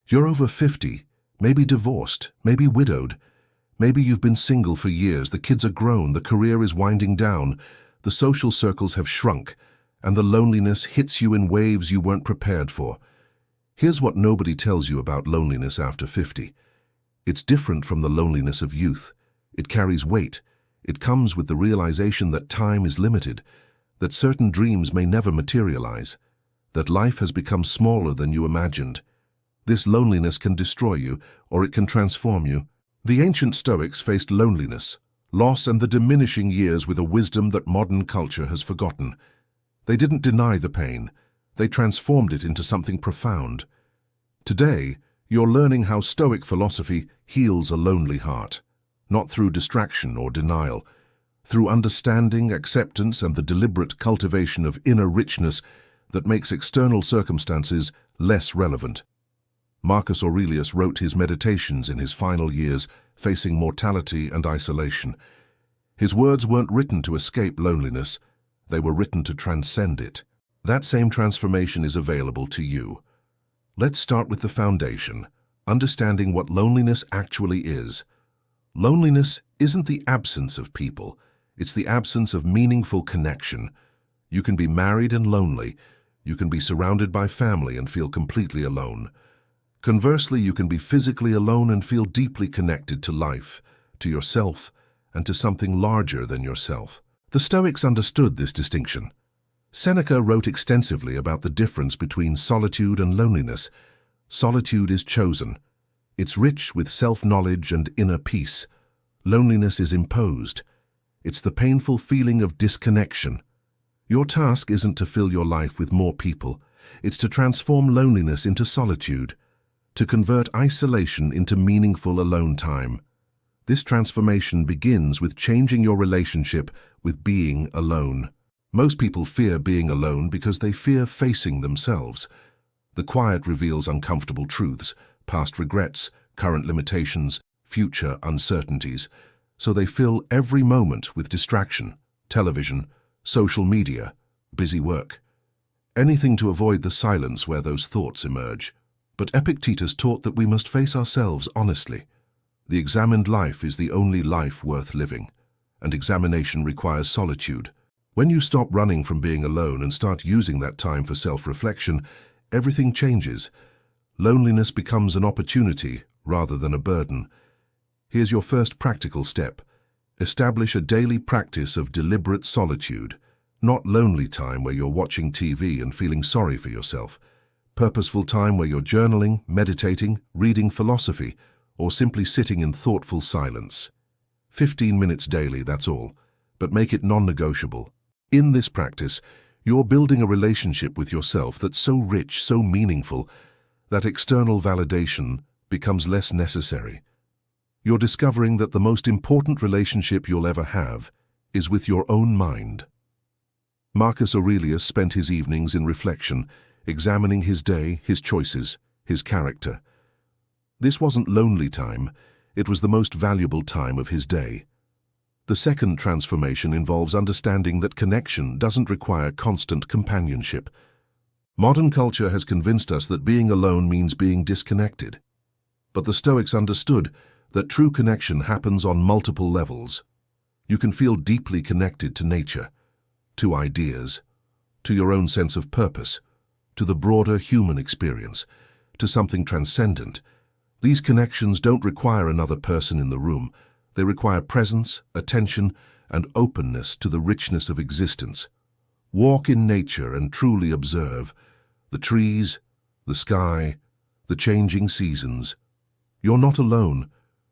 You're over 50, maybe divorced, maybe widowed. Maybe you've been single for years, the kids are grown, the career is winding down, the social circles have shrunk, and the loneliness hits you in waves you weren't prepared for. Here's what nobody tells you about loneliness after 50. It's different from the loneliness of youth. It carries weight. It comes with the realization that time is limited, that certain dreams may never materialize, that life has become smaller than you imagined. This loneliness can destroy you, or it can transform you. The ancient Stoics faced loneliness, loss, and the diminishing years with a wisdom that modern culture has forgotten. They didn't deny the pain. They transformed it into something profound. Today, you're learning how Stoic philosophy heals a lonely heart, not through distraction or denial, through understanding, acceptance, and the deliberate cultivation of inner richness that makes external circumstances less relevant. Marcus Aurelius wrote his meditations in his final years, facing mortality and isolation. His words weren't written to escape loneliness, they were written to transcend it. That same transformation is available to you. Let's start with the foundation, understanding what loneliness actually is. Loneliness isn't the absence of people, it's the absence of meaningful connection. You can be married and lonely. You can be surrounded by family and feel completely alone. Conversely, you can be physically alone and feel deeply connected to life, to yourself, and to something larger than yourself. The Stoics understood this distinction. Seneca wrote extensively about the difference between solitude and loneliness. Solitude is chosen. It's rich with self-knowledge and inner peace. Loneliness is imposed. It's the painful feeling of disconnection. Your task isn't to fill your life with more people. It's to transform loneliness into solitude, to convert isolation into meaningful alone time. This transformation begins with changing your relationship with being alone. Most people fear being alone because they fear facing themselves. The quiet reveals uncomfortable truths, past regrets, current limitations, future uncertainties, so they fill every moment with distraction, television, social media, busy work. Anything to avoid the silence where those thoughts emerge. But Epictetus taught that we must face ourselves honestly. The examined life is the only life worth living, and examination requires solitude. When you stop running from being alone and start using that time for self-reflection, everything changes. Loneliness becomes an opportunity rather than a burden. Here's your first practical step. Establish a daily practice of deliberate solitude, not lonely time where you're watching TV and feeling sorry for yourself. Purposeful time where you're journaling, meditating, reading philosophy, or simply sitting in thoughtful silence. 15 minutes daily, that's all, but make it non-negotiable. In this practice, you're building a relationship with yourself that's so rich, so meaningful, that external validation becomes less necessary. You're discovering that the most important relationship you'll ever have is with your own mind. Marcus Aurelius spent his evenings in reflection, examining his day, his choices, his character. This wasn't lonely time, it was the most valuable time of his day. The second transformation involves understanding that connection doesn't require constant companionship. Modern culture has convinced us that being alone means being disconnected. But the Stoics understood that true connection happens on multiple levels. You can feel deeply connected to nature, to ideas, to your own sense of purpose, to the broader human experience, to something transcendent. These connections don't require another person in the room. They require presence, attention, and openness to the richness of existence. Walk in nature and truly observe the trees, the sky, the changing seasons. You're not alone.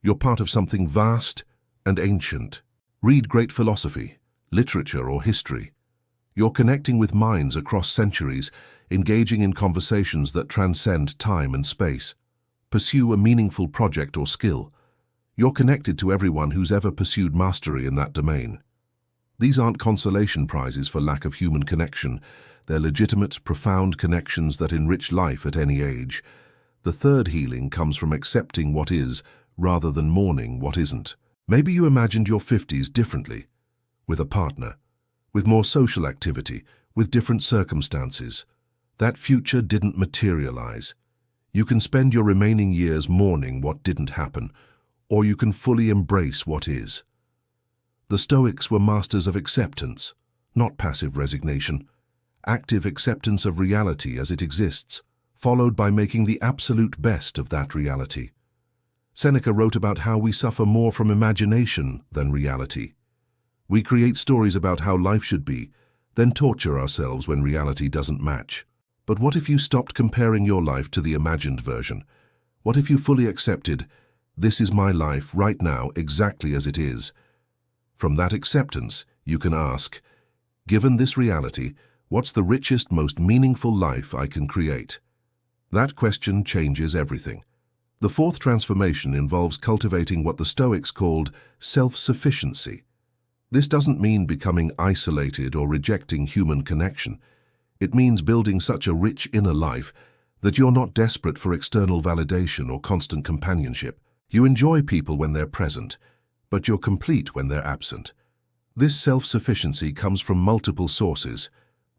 You're part of something vast and ancient. Read great philosophy, literature, or history. You're connecting with minds across centuries, engaging in conversations that transcend time and space. Pursue a meaningful project or skill. You're connected to everyone who's ever pursued mastery in that domain. These aren't consolation prizes for lack of human connection. They're legitimate, profound connections that enrich life at any age. The third healing comes from accepting what is, rather than mourning what isn't. Maybe you imagined your 50s differently, with a partner, with more social activity, with different circumstances. That future didn't materialize. You can spend your remaining years mourning what didn't happen, or you can fully embrace what is. The Stoics were masters of acceptance, not passive resignation, active acceptance of reality as it exists, followed by making the absolute best of that reality. Seneca wrote about how we suffer more from imagination than reality. We create stories about how life should be, then torture ourselves when reality doesn't match. But what if you stopped comparing your life to the imagined version? What if you fully accepted, this is my life right now exactly as it is? From that acceptance, you can ask, given this reality, what's the richest, most meaningful life I can create? That question changes everything. The fourth transformation involves cultivating what the Stoics called self-sufficiency. This doesn't mean becoming isolated or rejecting human connection. It means building such a rich inner life that you're not desperate for external validation or constant companionship. You enjoy people when they're present, but you're complete when they're absent. This self-sufficiency comes from multiple sources: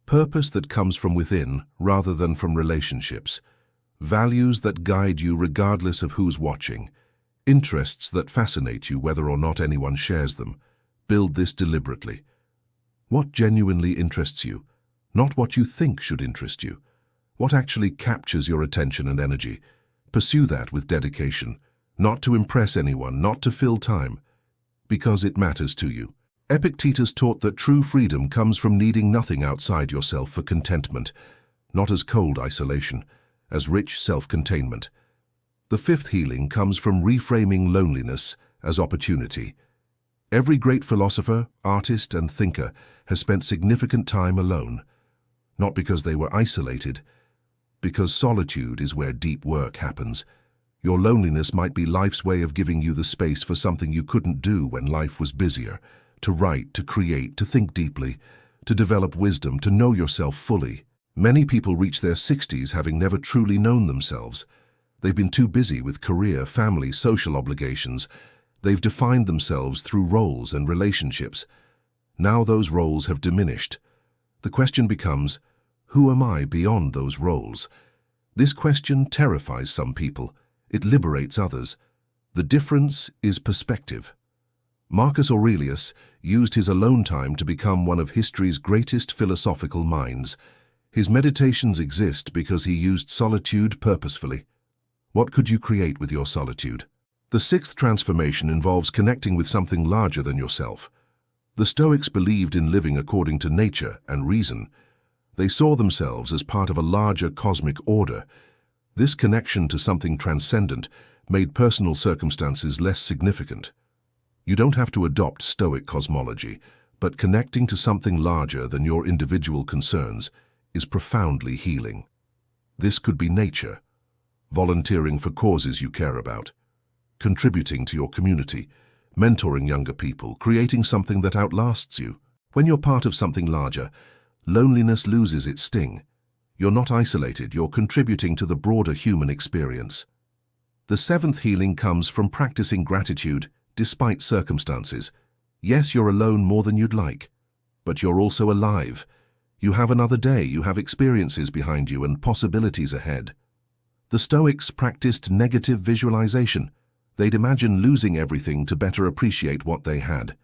purpose that comes from within rather than from relationships, values that guide you regardless of who's watching, interests that fascinate you whether or not anyone shares them. Build this deliberately. What genuinely interests you? Not what you think should interest you. What actually captures your attention and energy? Pursue that with dedication, not to impress anyone, not to fill time, because it matters to you. Epictetus taught that true freedom comes from needing nothing outside yourself for contentment, not as cold isolation, as rich self-containment. The fifth healing comes from reframing loneliness as opportunity. Every great philosopher, artist, and thinker has spent significant time alone, not because they were isolated, because solitude is where deep work happens. Your loneliness might be life's way of giving you the space for something you couldn't do when life was busier: to write, to create, to think deeply, to develop wisdom, to know yourself fully. Many people reach their 60s having never truly known themselves. They've been too busy with career, family, social obligations. They've defined themselves through roles and relationships. Now those roles have diminished. The question becomes, who am I beyond those roles? This question terrifies some people. It liberates others. The difference is perspective. Marcus Aurelius used his alone time to become one of history's greatest philosophical minds. His meditations exist because he used solitude purposefully. What could you create with your solitude? The sixth transformation involves connecting with something larger than yourself. The Stoics believed in living according to nature and reason. They saw themselves as part of a larger cosmic order. This connection to something transcendent made personal circumstances less significant. You don't have to adopt Stoic cosmology, but connecting to something larger than your individual concerns is profoundly healing. This could be nature, volunteering for causes you care about, contributing to your community, mentoring younger people, creating something that outlasts you. When you're part of something larger, loneliness loses its sting. You're not isolated, you're contributing to the broader human experience. The seventh healing comes from practicing gratitude despite circumstances. Yes, you're alone more than you'd like, but you're also alive. You have another day, you have experiences behind you and possibilities ahead. The Stoics practiced negative visualization. They'd imagine losing everything to better appreciate what they had.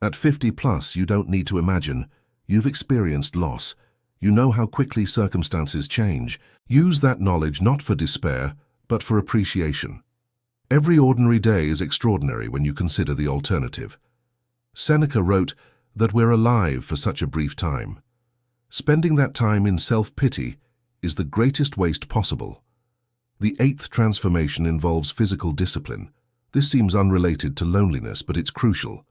At 50 plus, you don't need to imagine. You've experienced loss. You know how quickly circumstances change. Use that knowledge not for despair, but for appreciation. Every ordinary day is extraordinary when you consider the alternative. Seneca wrote that we're alive for such a brief time. Spending that time in self-pity is the greatest waste possible. The eighth transformation involves physical discipline. This seems unrelated to loneliness, but it's crucial.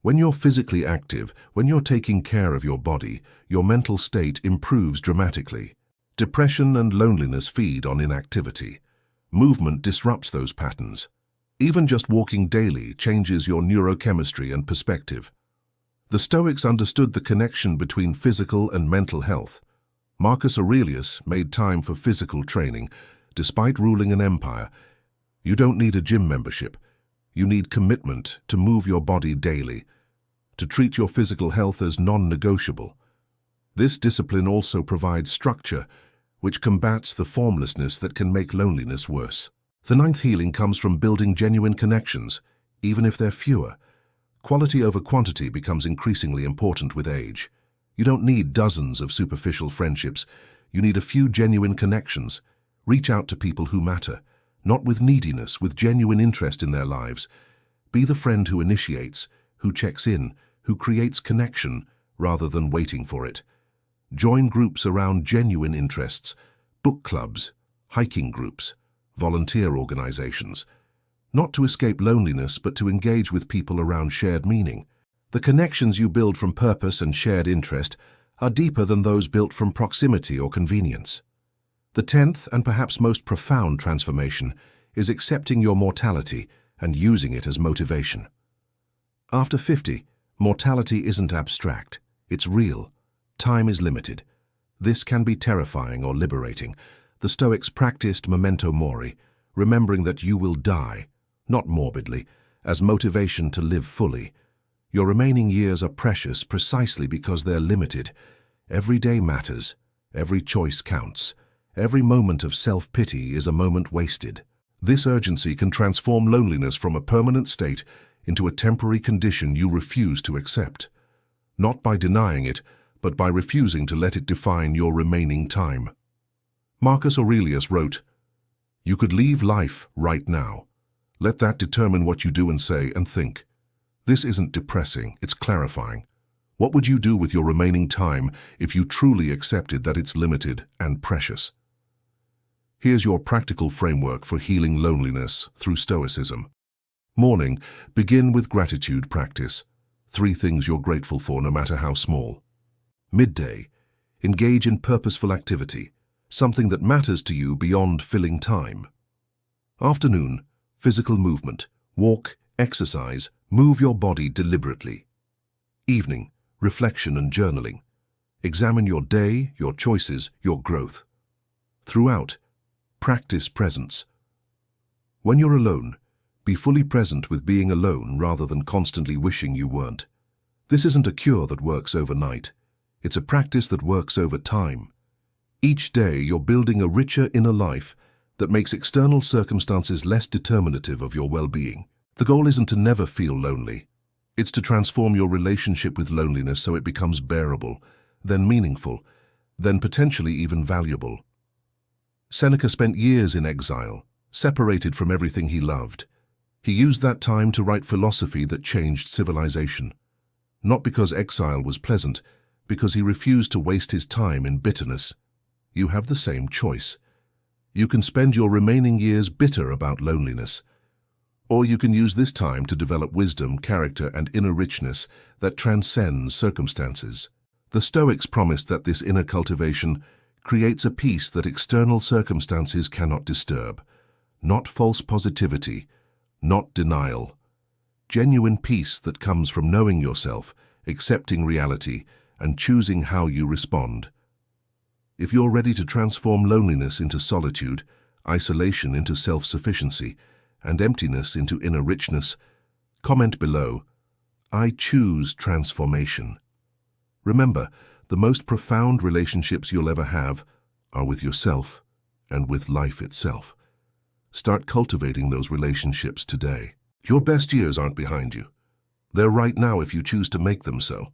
When you're physically active, when you're taking care of your body, your mental state improves dramatically. Depression and loneliness feed on inactivity. Movement disrupts those patterns. Even just walking daily changes your neurochemistry and perspective. The Stoics understood the connection between physical and mental health. Marcus Aurelius made time for physical training, despite ruling an empire. You don't need a gym membership. You need commitment to move your body daily, to treat your physical health as non-negotiable. This discipline also provides structure. which combats the formlessness that can make loneliness worse. The ninth healing comes from building genuine connections, even if they're fewer. Quality over quantity becomes increasingly important with age. You don't need dozens of superficial friendships. You need a few genuine connections. Reach out to people who matter, not with neediness, with genuine interest in their lives. Be the friend who initiates, who checks in, who creates connection, rather than waiting for it. Join groups around genuine interests, book clubs, hiking groups, volunteer organizations. Not to escape loneliness, but to engage with people around shared meaning. The connections you build from purpose and shared interest are deeper than those built from proximity or convenience. The 10th and perhaps most profound transformation is accepting your mortality and using it as motivation. After 50, mortality isn't abstract, it's real. Time is limited. This can be terrifying or liberating. The Stoics practiced memento mori, remembering that you will die, not morbidly, as motivation to live fully. Your remaining years are precious precisely because they're limited. Every day matters. Every choice counts. Every moment of self-pity is a moment wasted. This urgency can transform loneliness from a permanent state into a temporary condition you refuse to accept. Not by denying it, but by refusing to let it define your remaining time. Marcus Aurelius wrote, "You could leave life right now. Let that determine what you do and say and think." This isn't depressing, it's clarifying. What would you do with your remaining time if you truly accepted that it's limited and precious? Here's your practical framework for healing loneliness through Stoicism. Morning, begin with gratitude practice. 3 things you're grateful for, no matter how small. Midday, engage in purposeful activity, something that matters to you beyond filling time. Afternoon, physical movement, walk, exercise, move your body deliberately. Evening, reflection and journaling. Examine your day, your choices, your growth. Throughout, practice presence. When you're alone, be fully present with being alone rather than constantly wishing you weren't. This isn't a cure that works overnight. It's a practice that works over time. Each day you're building a richer inner life that makes external circumstances less determinative of your well-being. The goal isn't to never feel lonely. It's to transform your relationship with loneliness so it becomes bearable, then meaningful, then potentially even valuable. Seneca spent years in exile, separated from everything he loved. He used that time to write philosophy that changed civilization. Not because exile was pleasant, because he refused to waste his time in bitterness. You have the same choice. You can spend your remaining years bitter about loneliness, or you can use this time to develop wisdom, character, and inner richness that transcends circumstances. The Stoics promised that this inner cultivation creates a peace that external circumstances cannot disturb. Not false positivity, not denial. Genuine peace that comes from knowing yourself, accepting reality, and choosing how you respond. If you're ready to transform loneliness into solitude, isolation into self-sufficiency, and emptiness into inner richness, comment below, "I choose transformation." Remember, the most profound relationships you'll ever have are with yourself and with life itself. Start cultivating those relationships today. Your best years aren't behind you. They're right now if you choose to make them so.